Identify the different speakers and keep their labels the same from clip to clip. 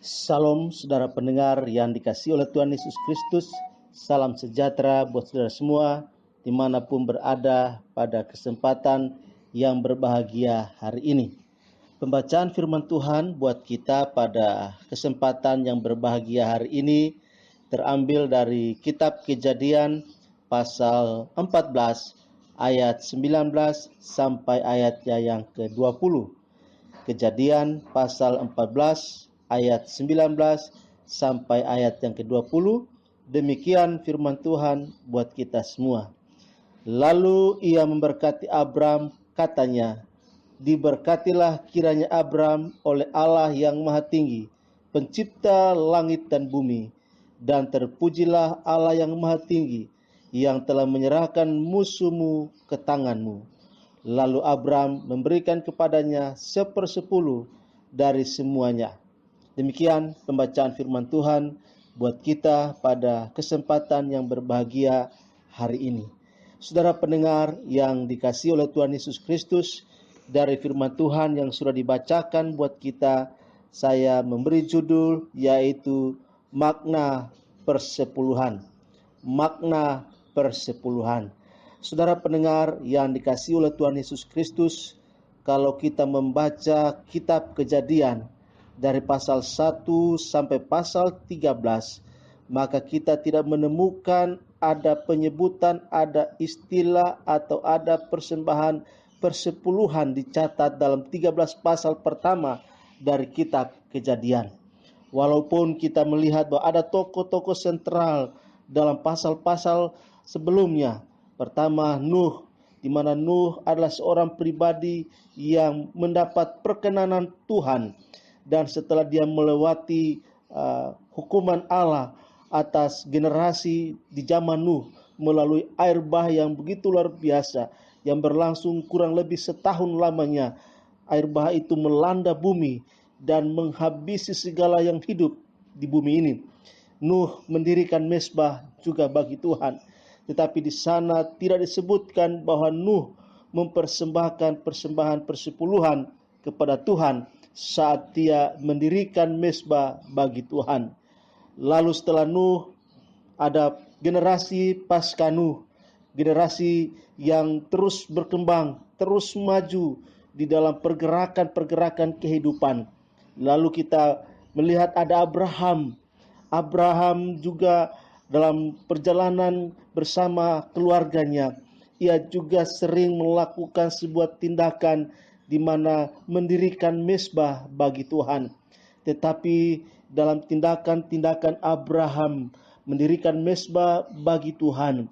Speaker 1: Salam saudara pendengar yang dikasihi oleh Tuhan Yesus Kristus. Salam sejahtera buat saudara semua dimanapun berada pada kesempatan yang berbahagia hari ini. Pembacaan firman Tuhan buat kita pada kesempatan yang berbahagia hari ini terambil dari kitab Kejadian pasal 14 ayat 19 sampai ayatnya yang ke-20. Kejadian pasal 14 ayat 19 sampai ayat yang ke-20. Demikian firman Tuhan buat kita semua. Lalu ia memberkati Abram, katanya, diberkatilah kiranya Abram oleh Allah yang Maha Tinggi, pencipta langit dan bumi, dan terpujilah Allah yang Maha Tinggi, yang telah menyerahkan musuhmu ke tanganmu. Lalu Abram memberikan kepadanya 1/10 dari semuanya. Demikian pembacaan firman Tuhan buat kita pada kesempatan yang berbahagia hari ini. Saudara pendengar yang dikasihi oleh Tuhan Yesus Kristus, dari firman Tuhan yang sudah dibacakan buat kita, saya memberi judul yaitu makna persepuluhan. Makna persepuluhan. Saudara pendengar yang dikasihi oleh Tuhan Yesus Kristus, kalau kita membaca kitab Kejadian dari pasal 1 sampai pasal 13, maka kita tidak menemukan ada penyebutan, ada istilah atau ada persembahan persepuluhan dicatat dalam 13 pasal pertama dari kitab Kejadian. Walaupun kita melihat bahwa ada tokoh-tokoh sentral dalam pasal-pasal sebelumnya. Pertama, Nuh, di mana Nuh adalah seorang pribadi yang mendapat perkenanan Tuhan, dan setelah dia melewati hukuman Allah atas generasi di zaman Nuh melalui air bah yang begitu luar biasa yang berlangsung kurang lebih setahun lamanya, air bah itu melanda bumi dan menghabisi segala yang hidup di bumi ini. Nuh mendirikan mezbah juga bagi Tuhan. Tetapi di sana tidak disebutkan bahwa Nuh mempersembahkan persembahan persepuluhan kepada Tuhan saat dia mendirikan mezbah bagi Tuhan. Lalu setelah Nuh ada generasi pasca Nuh, generasi yang terus berkembang, terus maju di dalam pergerakan-pergerakan kehidupan. Lalu kita melihat ada Abraham. Abraham juga dalam perjalanan bersama keluarganya, ia juga sering melakukan sebuah tindakan di mana mendirikan mezbah bagi Tuhan. Tetapi dalam tindakan-tindakan Abraham mendirikan mezbah bagi Tuhan,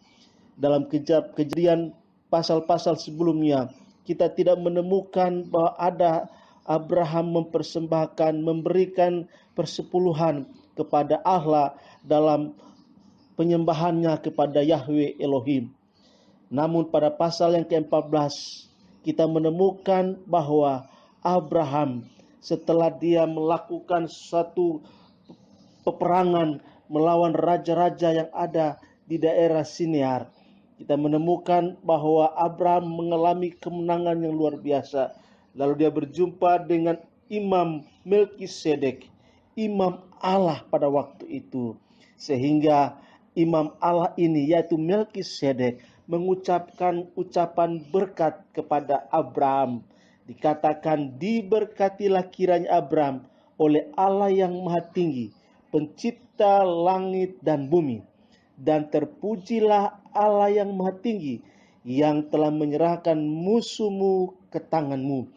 Speaker 1: dalam Kejadian pasal-pasal sebelumnya, kita tidak menemukan bahwa ada Abraham mempersembahkan, memberikan persepuluhan kepada Allah dalam penyembahannya kepada Yahweh Elohim. Namun pada pasal yang ke-14 kita menemukan bahwa Abraham setelah dia melakukan suatu peperangan melawan raja-raja yang ada di daerah Sinear, kita menemukan bahwa Abraham mengalami kemenangan yang luar biasa. Lalu dia berjumpa dengan Imam Melkisedek, imam Allah pada waktu itu. Sehingga imam Allah ini yaitu Melkisedek mengucapkan ucapan berkat kepada Abraham. Dikatakan, diberkatilah kiranya Abraham oleh Allah yang Maha Tinggi, pencipta langit dan bumi, dan terpujilah Allah yang Maha Tinggi, yang telah menyerahkan musuhmu ke tanganmu.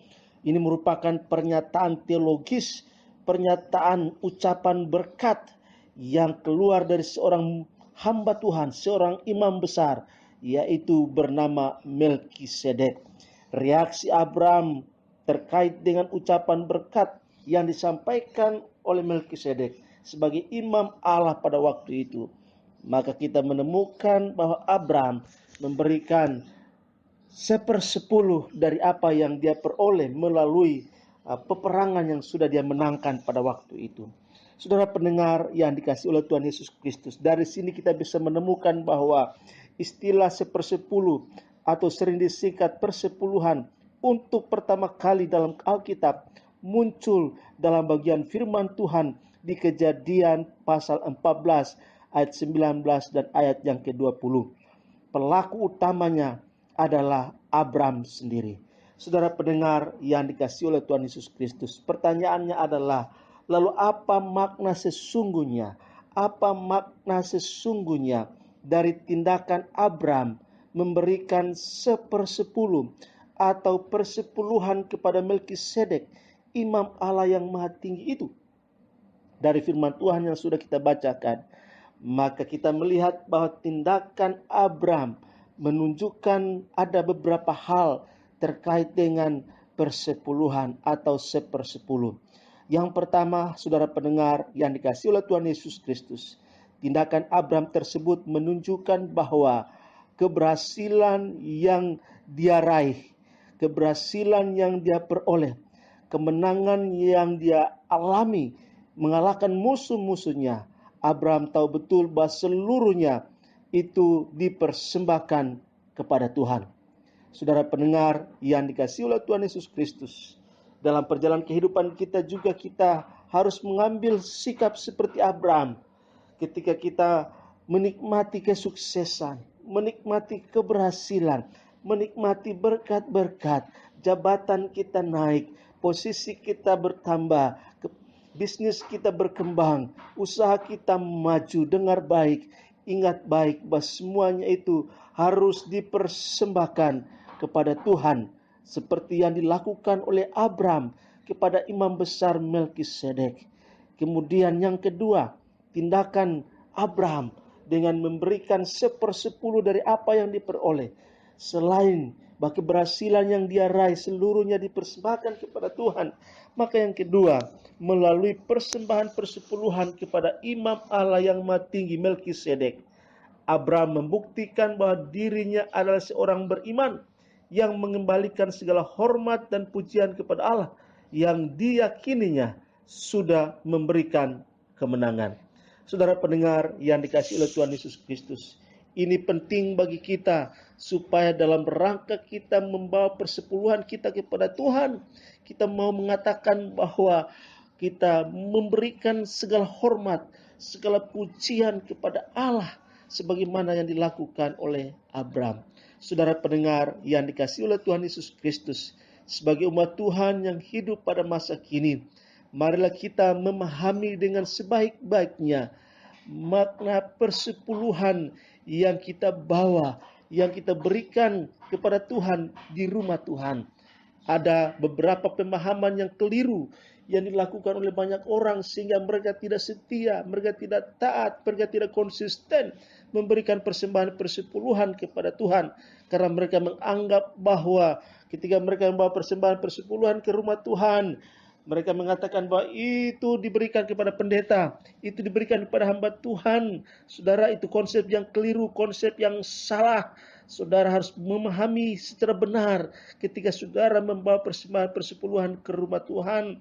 Speaker 1: Ini merupakan pernyataan teologis, pernyataan ucapan berkat yang keluar dari seorang hamba Tuhan, seorang imam besar, yaitu bernama Melkisedek. Reaksi Abraham terkait dengan ucapan berkat yang disampaikan oleh Melkisedek sebagai imam Allah pada waktu itu, maka kita menemukan bahwa Abraham memberikan 1/10 dari apa yang dia peroleh melalui peperangan yang sudah dia menangkan pada waktu itu. Saudara pendengar yang dikasihi oleh Tuhan Yesus Kristus, dari sini kita bisa menemukan bahwa istilah 1/10 atau sering disingkat persepuluhan untuk pertama kali dalam Alkitab muncul dalam bagian firman Tuhan di Kejadian pasal 14 ayat 19 dan ayat yang ke-20. Pelaku utamanya adalah Abram sendiri. Saudara pendengar yang dikasihi oleh Tuhan Yesus Kristus, pertanyaannya adalah, lalu apa makna sesungguhnya? Apa makna sesungguhnya dari tindakan Abram memberikan 1/10 atau persepuluhan kepada Melkisedek, imam Allah yang maha tinggi itu? Dari firman Tuhan yang sudah kita bacakan, maka kita melihat bahwa tindakan Abram menunjukkan ada beberapa hal terkait dengan persepuluhan atau 1/10. Yang pertama, saudara pendengar yang dikasihi oleh Tuhan Yesus Kristus, tindakan Abram tersebut menunjukkan bahwa keberhasilan yang dia raih, keberhasilan yang dia peroleh, kemenangan yang dia alami mengalahkan musuh-musuhnya, Abraham tahu betul bahwa seluruhnya itu dipersembahkan kepada Tuhan. Saudara pendengar yang dikasihi oleh Tuhan Yesus Kristus, dalam perjalanan kehidupan kita juga kita harus mengambil sikap seperti Abraham. Ketika kita menikmati kesuksesan, menikmati keberhasilan, menikmati berkat-berkat, jabatan kita naik, posisi kita bertambah, bisnis kita berkembang, usaha kita maju, dengar baik, ingat baik bahwa semuanya itu harus dipersembahkan kepada Tuhan, seperti yang dilakukan oleh Abram kepada imam besar Melkisedek. Kemudian yang kedua, tindakan Abram dengan memberikan 1/10 dari apa yang diperoleh. Selain bahwa keberhasilan yang dia raih seluruhnya dipersembahkan kepada Tuhan, maka yang kedua, melalui persembahan persepuluhan kepada imam Allah yang maha tinggi Melkisedek, Abraham membuktikan bahwa dirinya adalah seorang beriman yang mengembalikan segala hormat dan pujian kepada Allah yang diyakininya sudah memberikan kemenangan. Saudara pendengar yang dikasihi oleh Tuhan Yesus Kristus, ini penting bagi kita supaya dalam rangka kita membawa persepuluhan kita kepada Tuhan, kita mau mengatakan bahwa kita memberikan segala hormat, segala pujian kepada Allah sebagaimana yang dilakukan oleh Abram. Saudara pendengar yang dikasihi oleh Tuhan Yesus Kristus, sebagai umat Tuhan yang hidup pada masa kini, marilah kita memahami dengan sebaik-baiknya makna persepuluhan yang kita bawa, yang kita berikan kepada Tuhan di rumah Tuhan. Ada beberapa pemahaman yang keliru yang dilakukan oleh banyak orang sehingga mereka tidak setia, mereka tidak taat, mereka tidak konsisten memberikan persembahan persepuluhan kepada Tuhan, karena mereka menganggap bahwa ketika mereka membawa persembahan persepuluhan ke rumah Tuhan, mereka mengatakan bahwa itu diberikan kepada pendeta, itu diberikan kepada hamba Tuhan. Saudara, itu konsep yang keliru, konsep yang salah. Saudara harus memahami secara benar ketika saudara membawa persembahan persepuluhan ke rumah Tuhan.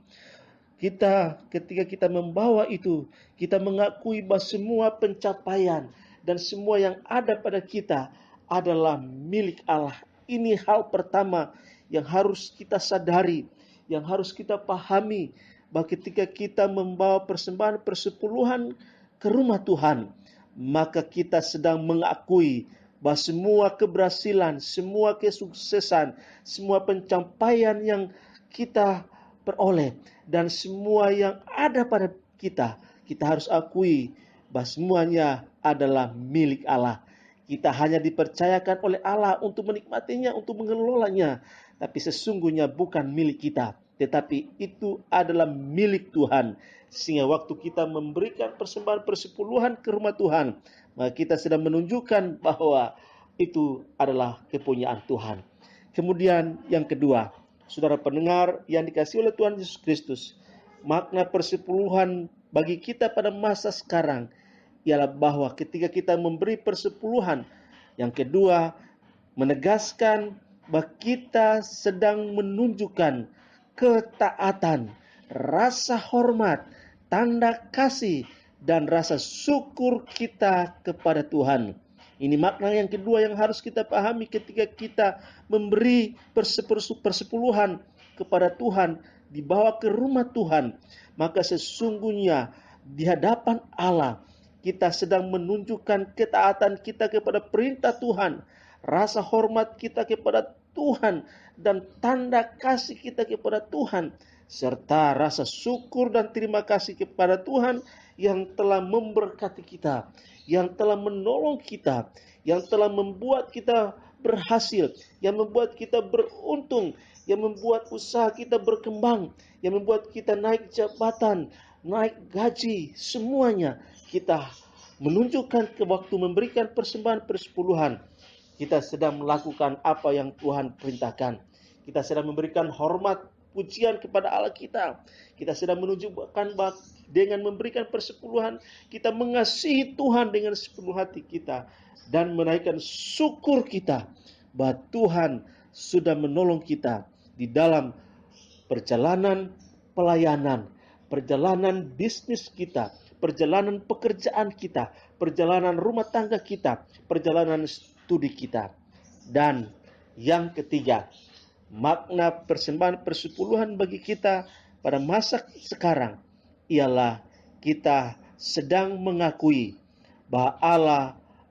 Speaker 1: Ketika kita membawa itu, kita mengakui bahwa semua pencapaian dan semua yang ada pada kita adalah milik Allah. Ini hal pertama yang harus kita sadari, yang harus kita pahami, bahwa ketika kita membawa persembahan persepuluhan ke rumah Tuhan, maka kita sedang mengakui bahwa semua keberhasilan, semua kesuksesan, semua pencapaian yang kita peroleh, dan semua yang ada pada kita, kita harus akui bahwa semuanya adalah milik Allah. Kita hanya dipercayakan oleh Allah untuk menikmatinya, untuk mengelolanya, tapi sesungguhnya bukan milik kita, tetapi itu adalah milik Tuhan. Sehingga waktu kita memberikan persembahan persepuluhan ke rumah Tuhan, maka kita sedang menunjukkan bahwa itu adalah kepunyaan Tuhan. Kemudian yang kedua, saudara pendengar yang dikasihi oleh Tuhan Yesus Kristus, makna persepuluhan bagi kita pada masa sekarang ialah bahwa ketika kita memberi persepuluhan, yang kedua menegaskan bahwa kita sedang menunjukkan ketaatan, rasa hormat, tanda kasih, dan rasa syukur kita kepada Tuhan. Ini makna yang kedua yang harus kita pahami ketika kita memberi persepuluhan kepada Tuhan, dibawa ke rumah Tuhan. Maka sesungguhnya di hadapan Allah, kita sedang menunjukkan ketaatan kita kepada perintah Tuhan, rasa hormat kita kepada Tuhan, dan tanda kasih kita kepada Tuhan, serta rasa syukur dan terima kasih kepada Tuhan yang telah memberkati kita, yang telah menolong kita, yang telah membuat kita berhasil, yang membuat kita beruntung, yang membuat usaha kita berkembang, yang membuat kita naik jabatan, naik gaji, semuanya kita menunjukkan ke waktu memberikan persembahan persepuluhan. Kita sedang melakukan apa yang Tuhan perintahkan. Kita sedang memberikan hormat, pujian kepada Allah kita. Kita sedang menunjukkan dengan memberikan persepuluhan, kita mengasihi Tuhan dengan sepenuh hati kita, dan menaikkan syukur kita bahwa Tuhan sudah menolong kita di dalam perjalanan pelayanan, perjalanan bisnis kita, perjalanan pekerjaan kita, perjalanan rumah tangga kita, perjalanan studi kita. Dan yang ketiga, makna persembahan persepuluhan bagi kita pada masa sekarang ialah kita sedang mengakui bahwa Allah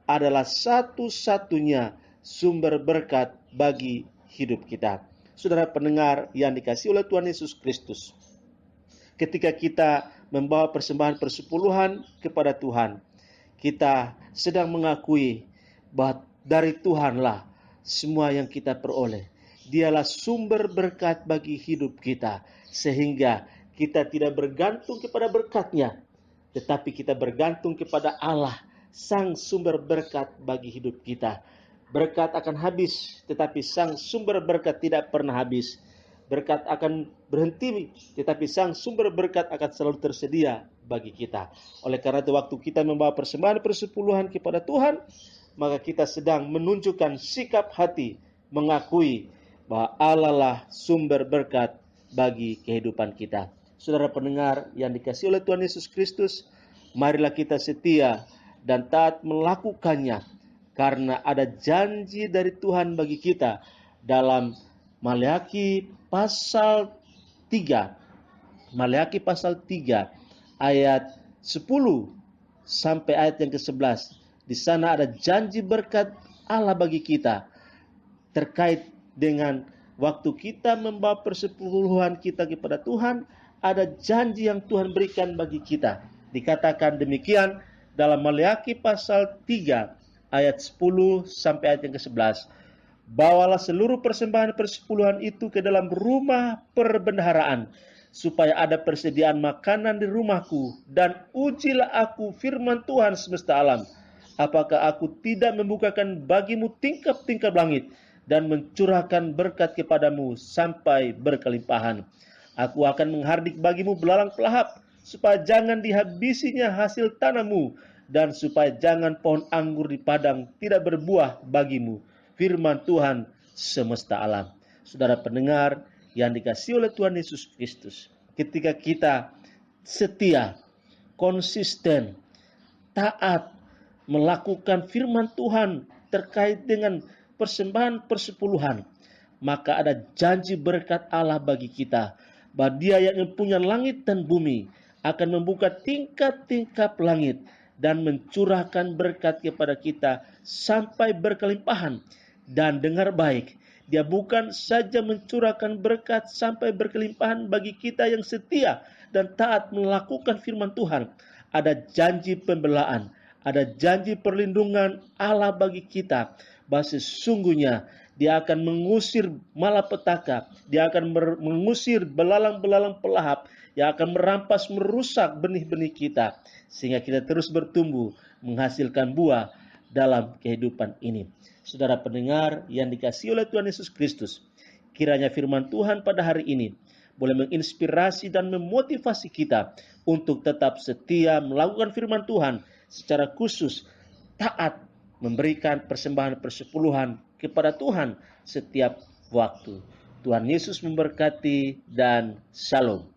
Speaker 1: adalah satu-satunya sumber berkat bagi hidup kita. Saudara pendengar yang dikasihi oleh Tuhan Yesus Kristus, ketika kita membawa persembahan persepuluhan kepada Tuhan, kita sedang mengakui bahwa dari Tuhanlah semua yang kita peroleh. Dialah sumber berkat bagi hidup kita, sehingga kita tidak bergantung kepada berkat-Nya, tetapi kita bergantung kepada Allah, Sang sumber berkat bagi hidup kita. Berkat akan habis, tetapi Sang sumber berkat tidak pernah habis. Berkat akan berhenti, tetapi Sang sumber berkat akan selalu tersedia bagi kita. Oleh karena itu, waktu kita membawa persembahan persepuluhan kepada Tuhan, maka kita sedang menunjukkan sikap hati mengakui bahwa Allah lah sumber berkat bagi kehidupan kita. Saudara pendengar yang dikasihi oleh Tuhan Yesus Kristus, marilah kita setia dan taat melakukannya, karena ada janji dari Tuhan bagi kita dalam Maleakhi pasal 3. Maleakhi pasal 3 ayat 10 sampai ayat yang ke-11. Di sana ada janji berkat Allah bagi kita terkait dengan waktu kita membawa persepuluhan kita kepada Tuhan. Ada janji yang Tuhan berikan bagi kita. Dikatakan demikian dalam Maleakhi pasal 3 ayat 10 sampai ayat yang ke-11. Bawalah seluruh persembahan persepuluhan itu ke dalam rumah perbendaharaan, supaya ada persediaan makanan di rumahku, dan ujilah aku firman Tuhan semesta alam. Apakah aku tidak membukakan bagimu tingkap-tingkap langit, dan mencurahkan berkat kepadamu sampai berkelimpahan. Aku akan menghardik bagimu belalang pelahap, supaya jangan dihabisinya hasil tanahmu, dan supaya jangan pohon anggur di padang tidak berbuah bagimu. Firman Tuhan semesta alam. Saudara pendengar yang dikasihi oleh Tuhan Yesus Kristus, ketika kita setia, konsisten, taat melakukan firman Tuhan terkait dengan persembahan persepuluhan, maka ada janji berkat Allah bagi kita, bahwa Dia yang mempunyai langit dan bumi akan membuka tingkap-tingkap langit dan mencurahkan berkat kepada kita sampai berkelimpahan. Dan dengar baik, Dia bukan saja mencurahkan berkat sampai berkelimpahan bagi kita yang setia dan taat melakukan firman Tuhan. Ada janji pembelaan, ada janji perlindungan Allah bagi kita, bahwa sesungguhnya Dia akan mengusir malapetaka, Dia akan mengusir belalang-belalang pelahap yang akan merampas, merusak benih-benih kita, sehingga kita terus bertumbuh, menghasilkan buah dalam kehidupan ini. Saudara pendengar yang dikasihi oleh Tuhan Yesus Kristus, kiranya firman Tuhan pada hari ini boleh menginspirasi dan memotivasi kita untuk tetap setia melakukan firman Tuhan, secara khusus taat memberikan persembahan persepuluhan kepada Tuhan setiap waktu. Tuhan Yesus memberkati dan shalom.